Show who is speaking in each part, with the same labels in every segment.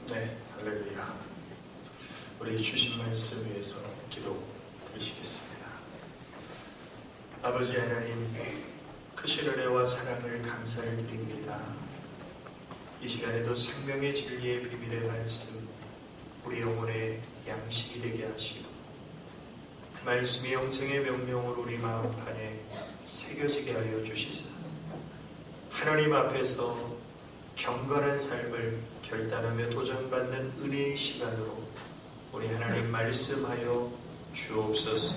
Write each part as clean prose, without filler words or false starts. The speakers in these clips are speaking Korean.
Speaker 1: 네, 할렐루야. 우리 주신 말씀 위해서 기도 드리시겠습니다. 아버지 하나님, 크신 은혜와 사랑을 감사를 드립니다. 이 시간에도 생명의 진리의 비밀의 말씀, 우리 영혼의 양식이 되게 하시고 그 말씀이 영생의 명령으로 우리 마음판에 새겨지게 하여 주시사 하나님 앞에서 경건한 삶을 결단하며 도전받는 은혜의 시간으로 우리 하나님 말씀하여 주옵소서.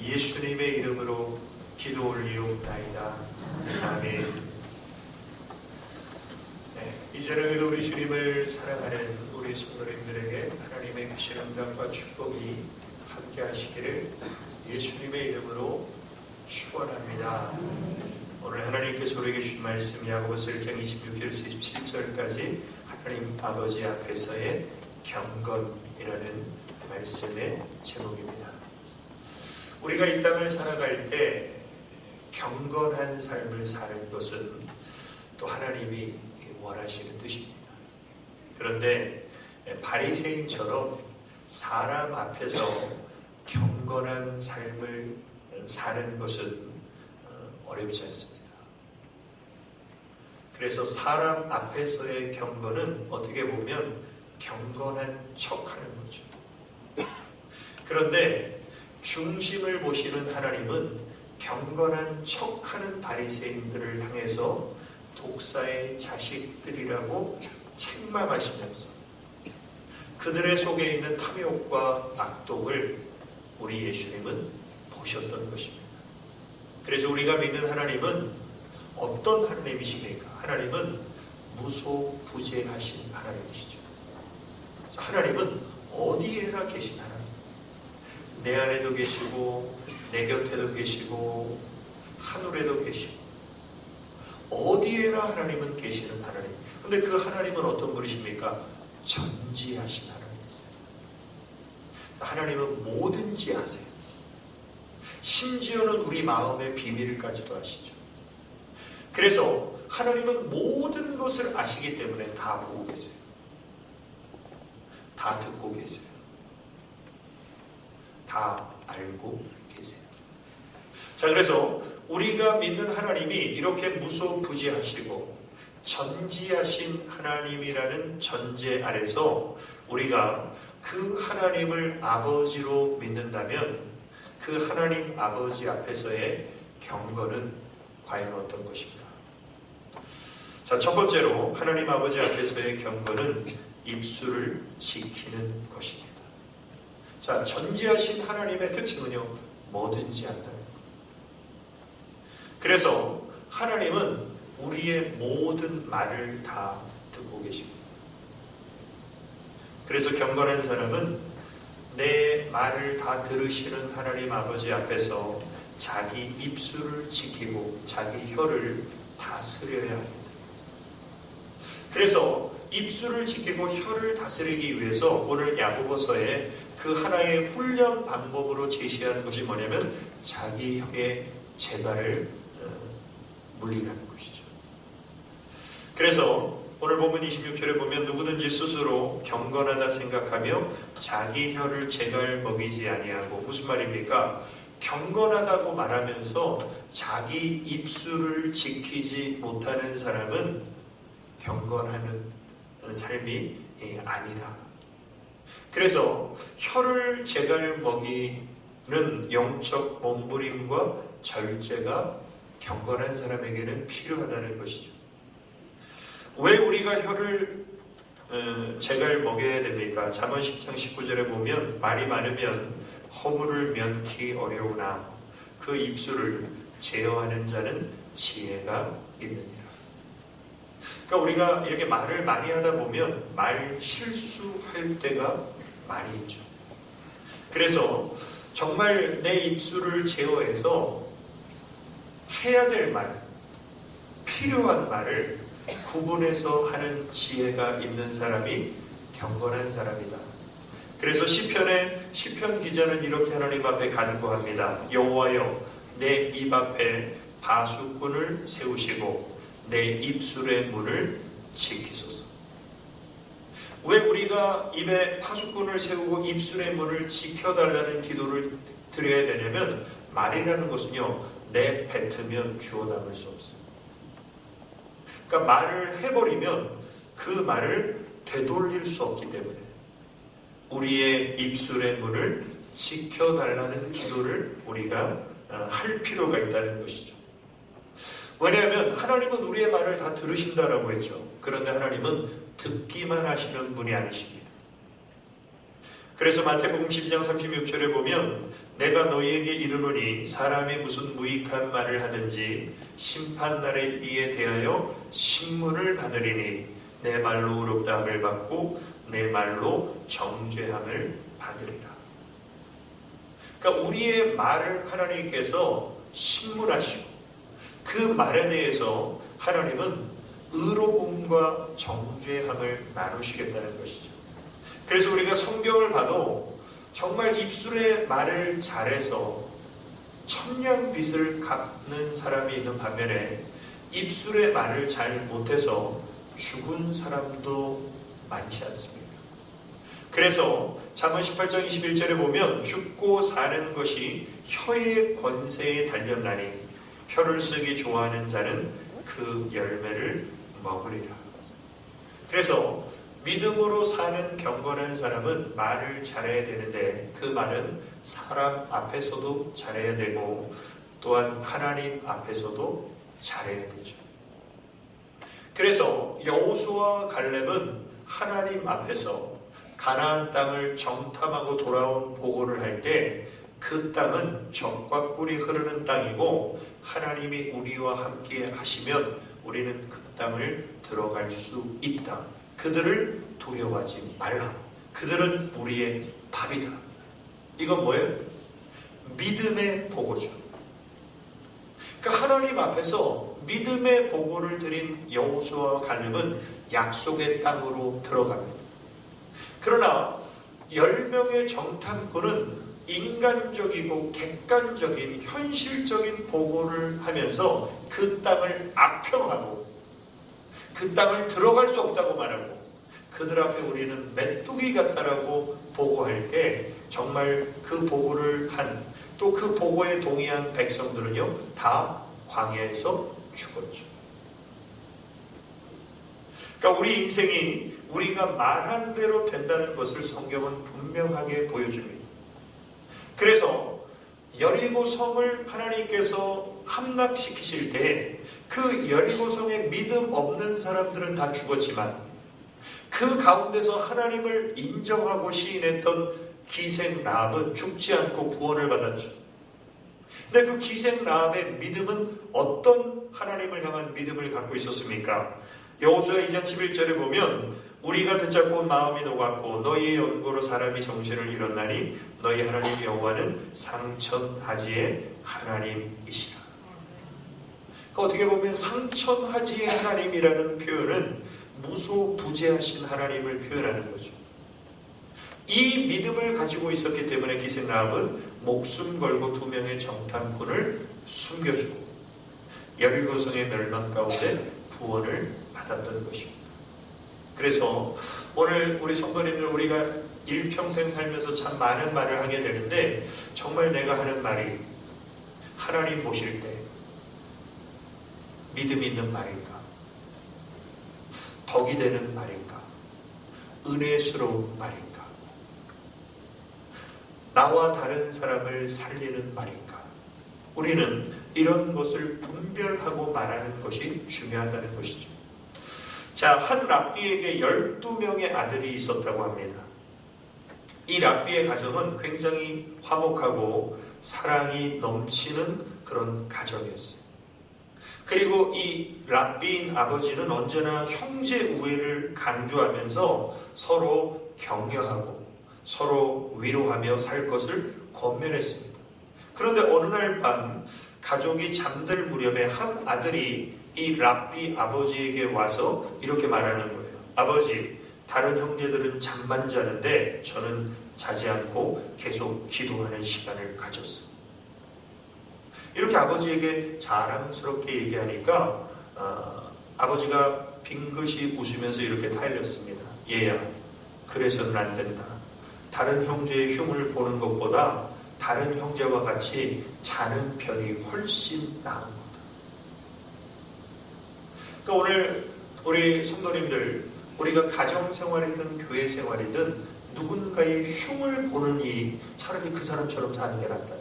Speaker 1: 예수님의 이름으로 기도 올리옵나이다. 아멘. 이제는 우리 주님을 사랑하는 우리 성도님들에게 하나님의 크신 응답과 축복이 함께 하시기를 예수님의 이름으로 축원합니다. 오늘 하나님께서 우리에게 주신 말씀 야고보서 1장 26절에서 27절까지 하나님 아버지 앞에서의 경건이라는 말씀의 제목입니다. 우리가 이 땅을 살아갈 때 경건한 삶을 사는 것은 또 하나님이 원하시는 뜻입니다. 그런데 바리새인처럼 사람 앞에서 경건한 삶을 사는 것은 어렵지 않습니다. 그래서 사람 앞에서의 경건은 어떻게 보면 경건한 척하는 거죠. 그런데 중심을 보시는 하나님은 경건한 척하는 바리새인들을 향해서 독사의 자식들이라고 책망하시면서 그들의 속에 있는 탐욕과 악독을 우리 예수님은 보셨던 것입니다. 그래서 우리가 믿는 하나님은 어떤 하나님이십니까? 하나님은 무소부재하신 하나님이시죠. 그래서 하나님은 어디에나 계신 하나님. 내 안에도 계시고 내 곁에도 계시고 하늘에도 계시고 어디에나 하나님은 계시는 하나님. 그런데 그 하나님은 어떤 분이십니까? 전지하신 하나님이세요. 하나님은 뭐든지 아세요. 심지어는 우리 마음의 비밀까지도 아시죠. 그래서 하나님은 모든 것을 아시기 때문에 다 보고 계세요. 다 듣고 계세요. 다 알고 계세요. 자, 그래서 우리가 믿는 하나님이 이렇게 무소부지하시고 전지하신 하나님이라는 전제 아래서 우리가 그 하나님을 아버지로 믿는다면 그 하나님 아버지 앞에서의 경건은 과연 어떤 것인가? 자, 첫 번째로 하나님 아버지 앞에서의 경건은 입술을 지키는 것입니다. 자, 전지하신 하나님의 특징은요, 뭐든지 한다는 것. 그래서 하나님은 우리의 모든 말을 다 듣고 계십니다. 그래서 경건한 사람은 내 말을 다 들으시는 하나님 아버지 앞에서 자기 입술을 지키고 자기 혀를 다스려야 합니다. 그래서 입술을 지키고 혀를 다스리기 위해서 오늘 야고보서에 그 하나의 훈련 방법으로 제시하는 것이 뭐냐면 자기 혀의 재갈을 물리라는 것이죠. 그래서 오늘 본문 26절에 보면 누구든지 스스로 경건하다 생각하며 자기 혀를 재갈 먹이지 아니하고, 무슨 말입니까? 경건하다고 말하면서 자기 입술을 지키지 못하는 사람은 경건하는 삶이 아니라. 그래서 혀를 재갈 먹이는 영적 몸부림과 절제가 경건한 사람에게는 필요하다는 것이죠. 왜 우리가 혀를 재갈 먹여야 됩니까? 잠언 10장 19절에 보면 말이 많으면 허물을 면키 어려우나 그 입술을 제어하는 자는 지혜가 있느니라. 그러니까 우리가 이렇게 말을 많이 하다 보면 말 실수할 때가 많이 있죠. 그래서 정말 내 입술을 제어해서 해야 될 말, 필요한 말을 구분해서 하는 지혜가 있는 사람이 경건한 사람이다. 그래서 시편 기자는 이렇게 하나님 앞에 간구합니다. 여호와여, 내 입 앞에 바수꾼을 세우시고 내 입술의 문을 지키소서. 왜 우리가 입에 파수꾼을 세우고 입술의 문을 지켜달라는 기도를 드려야 되냐면 말이라는 것은요, 내뱉으면 주워 담을 수 없어요. 그러니까 말을 해버리면 그 말을 되돌릴 수 없기 때문에 우리의 입술의 문을 지켜달라는 기도를 우리가 할 필요가 있다는 것이죠. 왜냐하면 하나님은 우리의 말을 다 들으신다라고 했죠. 그런데 하나님은 듣기만 하시는 분이 아니십니다. 그래서 마태복음 12장 36절에 보면 내가 너희에게 이르노니 사람이 무슨 무익한 말을 하든지 심판날에 이에 대하여 신문을 받으리니 내 말로 의롭다함을 받고 내 말로 정죄함을 받으리라. 그러니까 우리의 말을 하나님께서 신문하시고 그 말에 대해서 하나님은 의로움과 정죄함을 나누시겠다는 것이죠. 그래서 우리가 성경을 봐도 정말 입술의 말을 잘해서 천냥빚을 갚는 사람이 있는 반면에 입술의 말을 잘 못해서 죽은 사람도 많지 않습니까? 그래서 잠언 18장 21절에 보면 죽고 사는 것이 혀의 권세에 달렸나니 혀를 쓰기 좋아하는 자는 그 열매를 먹으리라. 그래서 믿음으로 사는 경건한 사람은 말을 잘해야 되는데 그 말은 사람 앞에서도 잘해야 되고 또한 하나님 앞에서도 잘해야 되죠. 그래서 여호수아와 갈렙은 하나님 앞에서 가나안 땅을 정탐하고 돌아온 보고를 할 때 그 땅은 젖과 꿀이 흐르는 땅이고 하나님이 우리와 함께 하시면 우리는 그 땅을 들어갈 수 있다. 그들을 두려워하지 말라. 그들은 우리의 밥이다. 이건 뭐예요? 믿음의 보고죠. 그러니까 하나님 앞에서 믿음의 보고를 드린 여호수아와 갈렙은 약속의 땅으로 들어갑니다. 그러나 10명의 정탐꾼은 인간적이고 객관적인 현실적인 보고를 하면서 그 땅을 악평하고 그 땅을 들어갈 수 없다고 말하고 그들 앞에 우리는 메뚜기 같다라고 보고할 때 정말 그 보고를 한 또 그 보고에 동의한 백성들은요 다 광야에서 죽었죠. 그러니까 우리 인생이 우리가 말한 대로 된다는 것을 성경은 분명하게 보여줍니다. 그래서 여리고 성을 하나님께서 함락시키실 때 그 여리고 성에 믿음 없는 사람들은 다 죽었지만 그 가운데서 하나님을 인정하고 시인했던 기생 라합은 죽지 않고 구원을 받았죠. 근데 그 기생 라합의 믿음은 어떤 하나님을 향한 믿음을 갖고 있었습니까? 여호수아 2장 11절에 보면 우리가 듣잡고 마음이 녹았고 너희의 연고로 사람이 정신을 잃었나니 너희 하나님 여호와는 상천하지의 하나님이시라. 그러니까 어떻게 보면 상천하지의 하나님이라는 표현은 무소부재하신 하나님을 표현하는 거죠. 이 믿음을 가지고 있었기 때문에 기생 라합은 목숨 걸고 2명의 정탐꾼을 숨겨주고 여리고성의 멸망 가운데 구원을 받았던 것입니다. 그래서 오늘 우리 성도님들 우리가 일평생 살면서 참 많은 말을 하게 되는데 정말 내가 하는 말이 하나님 보실 때 믿음 있는 말인가? 덕이 되는 말인가? 은혜스러운 말인가? 나와 다른 사람을 살리는 말인가? 우리는 이런 것을 분별하고 말하는 것이 중요하다는 것이죠. 자, 한 랍비에게 12명의 아들이 있었다고 합니다. 이 랍비의 가정은 굉장히 화목하고 사랑이 넘치는 그런 가정이었어요. 그리고 이 랍비인 아버지는 언제나 형제 우애를 강조하면서 서로 격려하고 서로 위로하며 살 것을 권면했습니다. 그런데 어느 날 밤 가족이 잠들 무렵에 한 아들이 이 랍비 아버지에게 와서 이렇게 말하는 거예요. 아버지, 다른 형제들은 잠만 자는데 저는 자지 않고 계속 기도하는 시간을 가졌어요. 이렇게 아버지에게 자랑스럽게 얘기하니까 아버지가 빙긋이 웃으면서 이렇게 타일렸습니다. 얘야, 그래서는 안 된다. 다른 형제의 흉을 보는 것보다 다른 형제와 같이 자는 편이 훨씬 나은 거다. 그러니까 오늘 우리 성도님들, 우리가 가정생활이든 교회생활이든 누군가의 흉을 보는 일이 차라리 그 사람처럼 사는 게 낫다.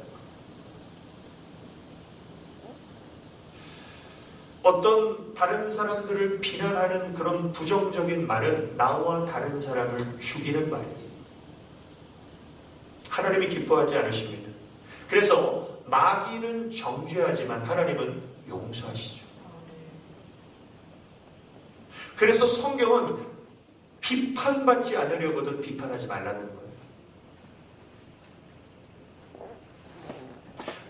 Speaker 1: 어떤 다른 사람들을 비난하는 그런 부정적인 말은 나와 다른 사람을 죽이는 말이에요. 하나님이 기뻐하지 않으십니다. 그래서 마귀는 정죄하지만 하나님은 용서하시죠. 그래서 성경은 비판받지 않으려거든 비판하지 말라는 거예요.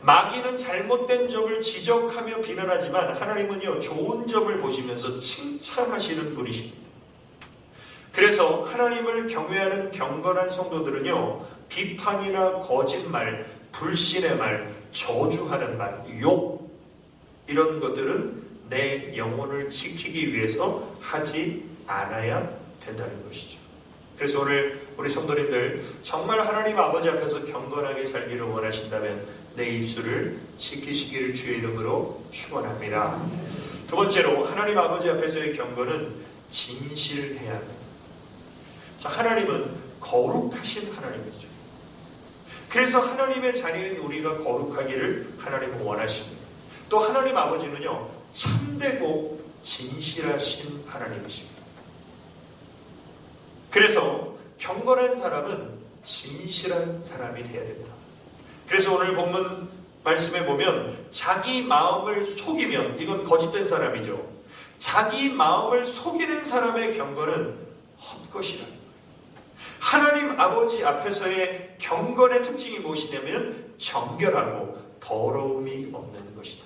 Speaker 1: 마귀는 잘못된 점을 지적하며 비난하지만 하나님은요, 좋은 점을 보시면서 칭찬하시는 분이십니다. 그래서 하나님을 경외하는 경건한 성도들은요, 비판이나 거짓말, 불신의 말, 저주하는 말, 욕, 이런 것들은 내 영혼을 지키기 위해서 하지 않아야 된다는 것이죠. 그래서 오늘 우리 성도님들 정말 하나님 아버지 앞에서 경건하게 살기를 원하신다면 내 입술을 지키시기를 주의 이름으로 축원합니다. 두 번째로 하나님 아버지 앞에서의 경건은 진실해야 합니다. 자, 하나님은 거룩하신 하나님이죠. 그래서 하나님의 자녀인 우리가 거룩하기를 하나님은 원하십니다. 또 하나님 아버지는요, 참되고 진실하신 하나님이십니다. 그래서 경건한 사람은 진실한 사람이 되어야 된다. 그래서 오늘 본문 말씀에 보면 자기 마음을 속이면 이건 거짓된 사람이죠. 자기 마음을 속이는 사람의 경건은 헛것이라. 하나님 아버지 앞에서의 경건의 특징이 무엇이냐면 정결하고 더러움이 없는 것이다.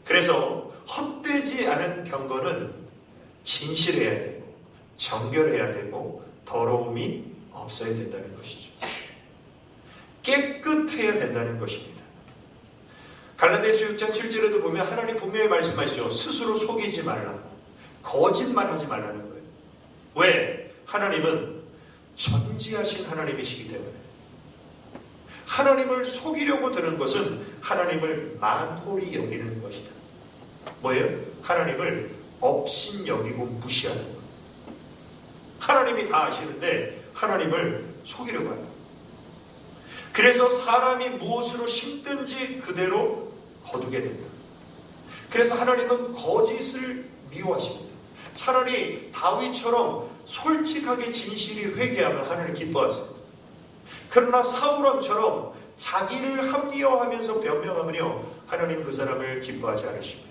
Speaker 1: 그래서 헛되지 않은 경건은 진실해야 되고 정결해야 되고 더러움이 없어야 된다는 것이죠. 깨끗해야 된다는 것입니다. 갈라디아서 6장 7절에도 보면 하나님 분명히 말씀하시죠. 스스로 속이지 말라. 거짓말하지 말라는 거예요. 왜? 하나님은 전지하신 하나님이시기 때문에. 하나님을 속이려고 드는 것은 하나님을 만홀히 여기는 것이다. 뭐예요? 하나님을 업신 여기고 무시하는 거예요. 하나님이 다 아시는데 하나님을 속이려고 해요. 그래서 사람이 무엇으로 심든지 그대로 거두게 됩니다. 그래서 하나님은 거짓을 미워하십니다. 차라리 다윗처럼 솔직하게 진실이 회개하면 하나님 기뻐하세요. 그러나 사울왕처럼 자기를 합리화하면서 변명하면요, 하나님 그 사람을 기뻐하지 않으십니다.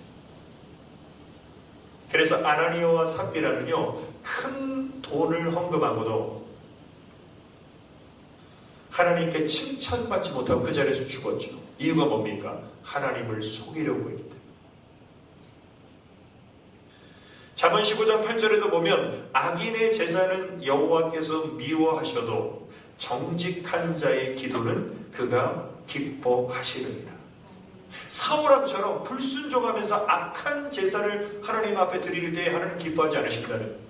Speaker 1: 그래서 아나니아와 삽비라는요, 큰 돈을 헌금하고도 하나님께 칭찬받지 못하고 그 자리에서 죽었죠. 이유가 뭡니까? 하나님을 속이려고 했기 때문에. 잠언 15장 8절에도 보면 악인의 제사는 여호와께서 미워하셔도 정직한 자의 기도는 그가 기뻐하시느니라. 사울왕처럼 불순종하면서 악한 제사를 하나님 앞에 드릴 때 하나님 기뻐하지 않으신다는 거예요.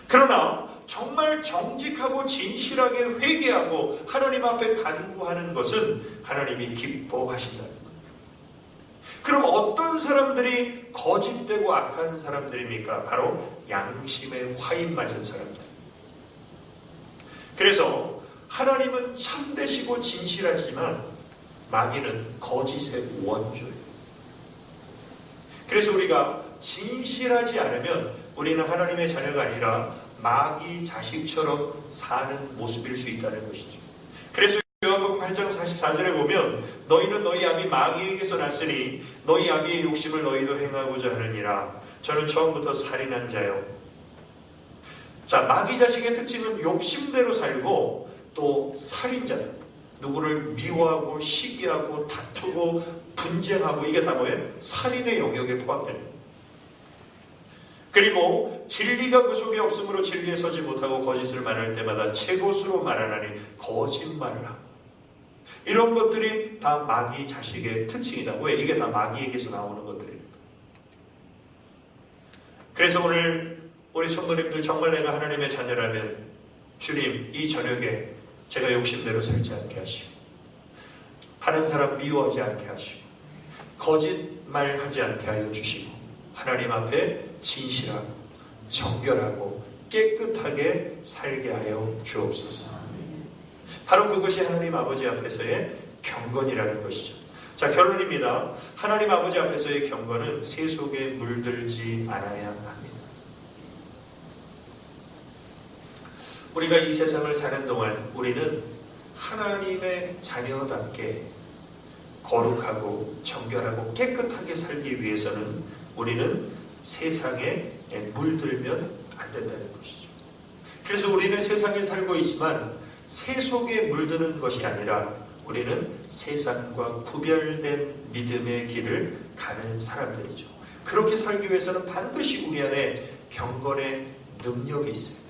Speaker 1: 그러나 정말 정직하고 진실하게 회개하고 하나님 앞에 간구하는 것은 하나님이 기뻐하신다는 거예요. 그럼 어떤 사람들이 거짓되고 악한 사람들입니까? 바로 양심에 화인 맞은 사람들. 그래서 하나님은 참되시고 진실하지만 마귀는 거짓의 원조예요. 그래서 우리가 진실하지 않으면 우리는 하나님의 자녀가 아니라 마귀 자식처럼 사는 모습일 수 있다는 것이죠. 그래서 요한복음 8장 44절에 보면 너희는 너희 아비 마귀에게서 났으니 너희 아비의 욕심을 너희도 행하고자 하느니라. 저는 처음부터 살인한 자요. 자, 마귀 자식의 특징은 욕심대로 살고 또 살인자다. 누구를 미워하고 시기하고 다투고 분쟁하고 이게 다 뭐예요? 살인의 영역에 포함됩니다. 그리고 진리가 그 속에 없으므로 진리에 서지 못하고 거짓을 말할 때마다 제 것으로 말하나니 거짓말을 하고 이런 것들이 다 마귀 자식의 특징이다. 왜? 이게 다 마귀에게서 나오는 것들입니다. 그래서 오늘 우리 성도님들 정말 내가 하나님의 자녀라면 주님 이 저녁에 제가 욕심대로 살지 않게 하시고 다른 사람 미워하지 않게 하시고 거짓말하지 않게 하여 주시고 하나님 앞에 진실하고 정결하고 깨끗하게 살게 하여 주옵소서. 바로 그것이 하나님 아버지 앞에서의 경건이라는 것이죠. 자, 결론입니다. 하나님 아버지 앞에서의 경건은 세속에 물들지 않아야 합니다. 우리가 이 세상을 사는 동안 우리는 하나님의 자녀답게 거룩하고 정결하고 깨끗하게 살기 위해서는 우리는 세상에 물들면 안 된다는 것이죠. 그래서 우리는 세상에 살고 있지만 세속에 물드는 것이 아니라 우리는 세상과 구별된 믿음의 길을 가는 사람들이죠. 그렇게 살기 위해서는 반드시 우리 안에 경건의 능력이 있습니다.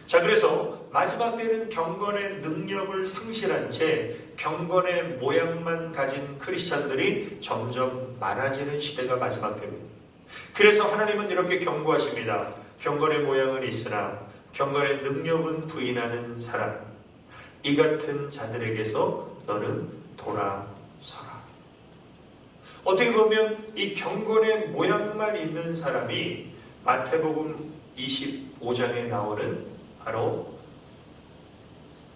Speaker 1: 자, 그래서 마지막 때는 경건의 능력을 상실한 채 경건의 모양만 가진 크리스찬들이 점점 많아지는 시대가 마지막 때입니다. 그래서 하나님은 이렇게 경고하십니다. 경건의 모양은 있으나 경건의 능력은 부인하는 사람, 이 같은 자들에게서 너는 돌아서라. 어떻게 보면 이 경건의 모양만 있는 사람이 마태복음 25장에 나오는 바로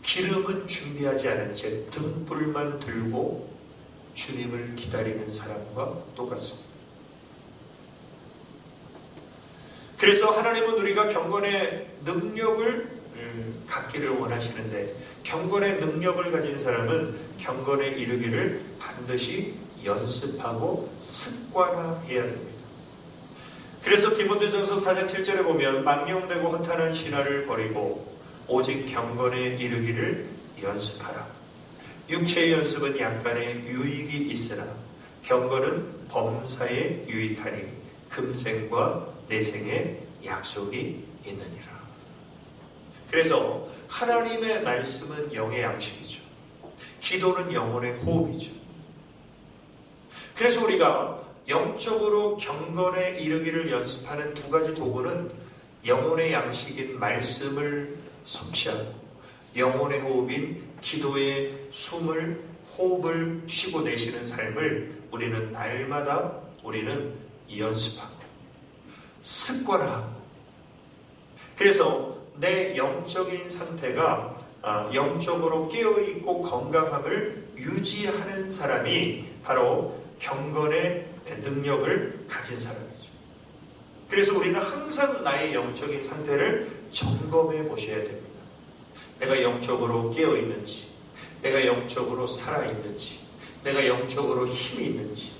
Speaker 1: 기름은 준비하지 않은 채 등불만 들고 주님을 기다리는 사람과 똑같습니다. 그래서 하나님은 우리가 경건의 능력을 갖기를 원하시는데 경건의 능력을 가진 사람은 경건에 이르기를 반드시 연습하고 습관화해야 됩니다. 그래서 디모데전서 4장 7절에 보면 망령되고 허탄한 신화를 버리고 오직 경건에 이르기를 연습하라. 육체의 연습은 약간의 유익이 있으나 경건은 범사에 유익하니 금생과 내생의 약속이 있느니라. 그래서 하나님의 말씀은 영의 양식이죠. 기도는 영혼의 호흡이죠. 그래서 우리가 영적으로 경건에 이르기를 연습하는 두 가지 도구는 영혼의 양식인 말씀을 섭취하고 영혼의 호흡인 기도의 숨을 호흡을 쉬고 내쉬는 삶을 우리는 날마다 우리는 연습하고 습관화하고 그래서 내 영적인 상태가 영적으로 깨어있고 건강함을 유지하는 사람이 바로 경건의 능력을 가진 사람이죠. 그래서 우리는 항상 나의 영적인 상태를 점검해 보셔야 됩니다. 내가 영적으로 깨어있는지, 내가 영적으로 살아있는지, 내가 영적으로 힘이 있는지.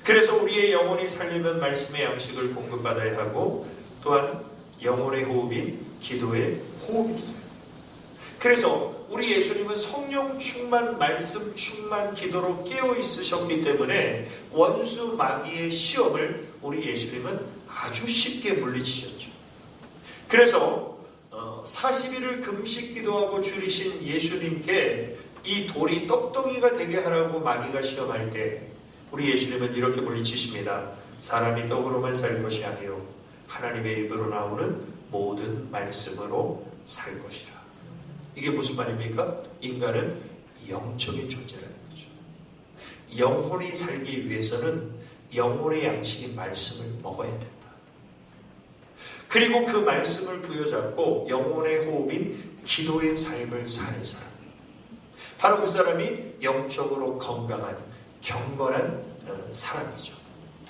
Speaker 1: 그래서 우리의 영혼이 살려면 말씀의 양식을 공급받아야 하고 또한 영혼의 호흡인 기도의 호흡이 있어요. 그래서 우리 예수님은 성령 충만, 말씀 충만, 기도로 깨어 있으셨기 때문에 원수 마귀의 시험을 우리 예수님은 아주 쉽게 물리치셨죠. 그래서 40일을 금식 기도하고 줄이신 예수님께 이 돌이 떡덩이가 되게 하라고 마귀가 시험할 때 우리 예수님은 이렇게 물리치십니다. 사람이 떡으로만 살 것이 아니요 하나님의 입으로 나오는 모든 말씀으로 살 것이라. 이게 무슨 말입니까? 인간은 영적인 존재라는 거죠. 영혼이 살기 위해서는 영혼의 양식인 말씀을 먹어야 된다. 그리고 그 말씀을 부여잡고 영혼의 호흡인 기도의 삶을 사는 사람, 바로 그 사람이 영적으로 건강한 경건한 사람이죠.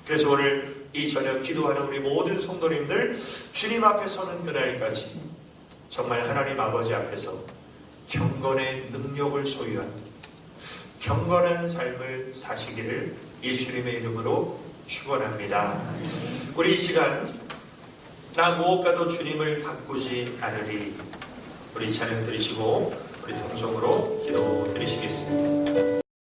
Speaker 1: 그래서 오늘 이 저녁 기도하는 우리 모든 성도님들 주님 앞에 서는 그날까지 정말 하나님 아버지 앞에서 경건의 능력을 소유한 경건한 삶을 사시기를 예수님의 이름으로 축원합니다. 우리 이 시간 나 무엇과도 주님을 바꾸지 않으리, 우리 찬양 드리시고 우리 통성으로 기도 드리시겠습니다.